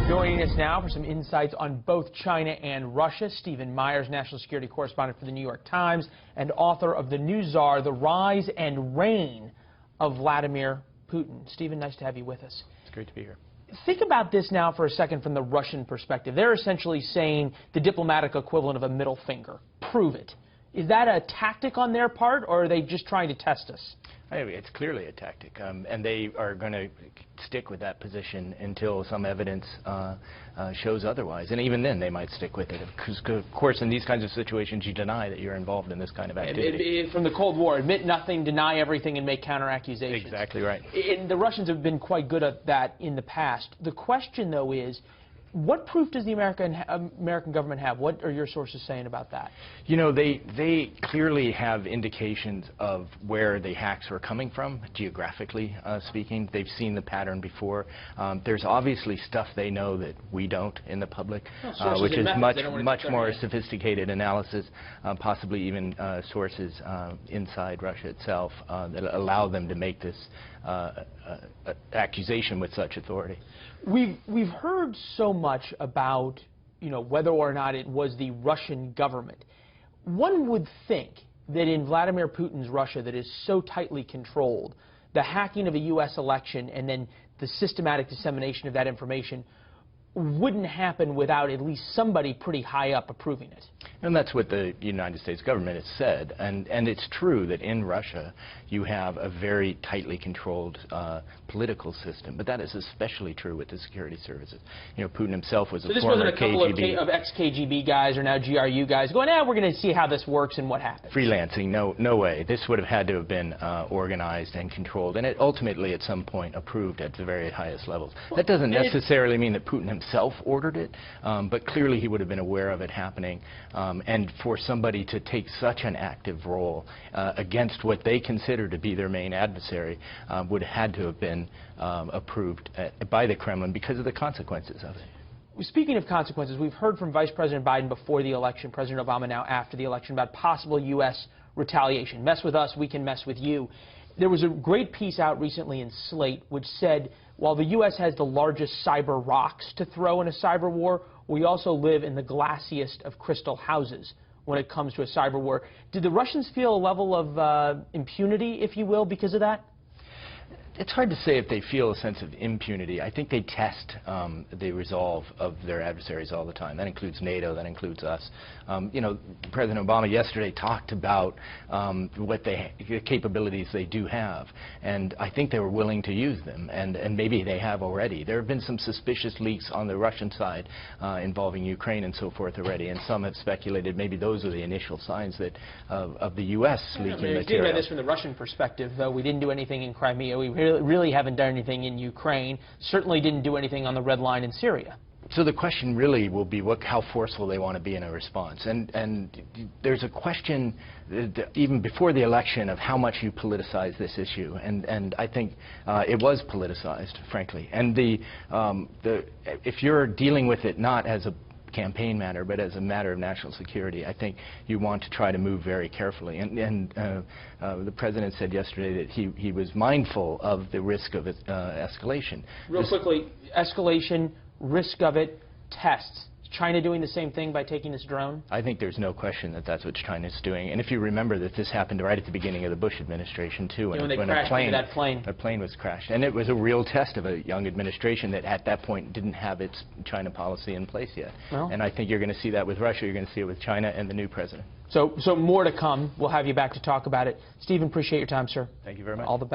Joining us now for some insights on both China and Russia, Stephen Myers, national security correspondent for the New York Times and author of The New Czar, The Rise and Reign of Vladimir Putin. Stephen, nice to have you with us. It's great to be here. Think about this now for a second from the Russian perspective. They're essentially saying the diplomatic equivalent of a middle finger. Prove it. Is that a tactic on their part, or are they just trying to test us? It's clearly a tactic, and they are going to stick with that position until some evidence shows otherwise. And even then, they might stick with it. Because, of course, in these kinds of situations, you deny that you're involved in this kind of activity. From the Cold War, admit nothing, deny everything, and make counter-accusations. Exactly right. And the Russians have been quite good at that in the past. The question, though, is, what proof does the American government have? What are your sources saying about that? You know, they clearly have indications of where the hacks are coming from, geographically speaking. They've seen the pattern before. There's obviously stuff they know that we don't in the public, which is much more sophisticated analysis, possibly even sources inside Russia itself that allow them to make this accusation with such authority. We've heard so much about, whether or not it was the Russian government. One would think that in Vladimir Putin's Russia that is so tightly controlled, the hacking of a U.S. election and then the systematic dissemination of that information wouldn't happen without at least somebody pretty high up approving it. And that's what the United States government has said. And it's true that in Russia you have a very tightly controlled political system. But that is especially true with the security services. Putin himself was a former KGB. So this wasn't a couple of ex-KGB guys or now GRU guys going, we're going to see how this works and what happens. Freelancing, no way. This would have had to have been organized and controlled. And it ultimately at some point approved at the very highest levels. That doesn't necessarily mean that Putin himself ordered it, but clearly he would have been aware of it happening. And for somebody to take such an active role against what they consider to be their main adversary would have had to have been approved by the Kremlin because of the consequences of it. Speaking of consequences, we've heard from Vice President Biden before the election, President Obama now after the election, about possible U.S. retaliation. Mess with us, we can mess with you. There was a great piece out recently in Slate which said, while the U.S. has the largest cyber rocks to throw in a cyber war, we also live in the glassiest of crystal houses when it comes to a cyber war. Did the Russians feel a level of impunity, if you will, because of that? It's hard to say if they feel a sense of impunity. I think they test the resolve of their adversaries all the time. That includes NATO, that includes us. President Obama yesterday talked about the capabilities they do have, and I think they were willing to use them, and maybe they have already. There have been some suspicious leaks on the Russian side involving Ukraine and so forth already, and some have speculated maybe those are the initial signs that of the U.S. leaking material. Thinking about this from the Russian perspective, though, we didn't do anything in Crimea. We really haven't done anything in Ukraine, certainly didn't do anything on the Red Line in Syria. So the question really will be how forceful they want to be in a response. And there's a question even before the election of how much you politicize this issue. And I think it was politicized, frankly. And if you're dealing with it not as a campaign matter, but as a matter of national security, I think you want to try to move very carefully. And the President said yesterday that he was mindful of the risk of escalation. Real quickly, escalation, risk of it, tests. Is China doing the same thing by taking this drone? I think there's no question that that's what China's doing. And if you remember that this happened right at the beginning of the Bush administration, too, when a plane was crashed. And it was a real test of a young administration that at that point didn't have its China policy in place yet. Well, and I think you're going to see that with Russia, you're going to see it with China and the new president. So more to come. We'll have you back to talk about it. Stephen, appreciate your time, sir. Thank you very much. All the best.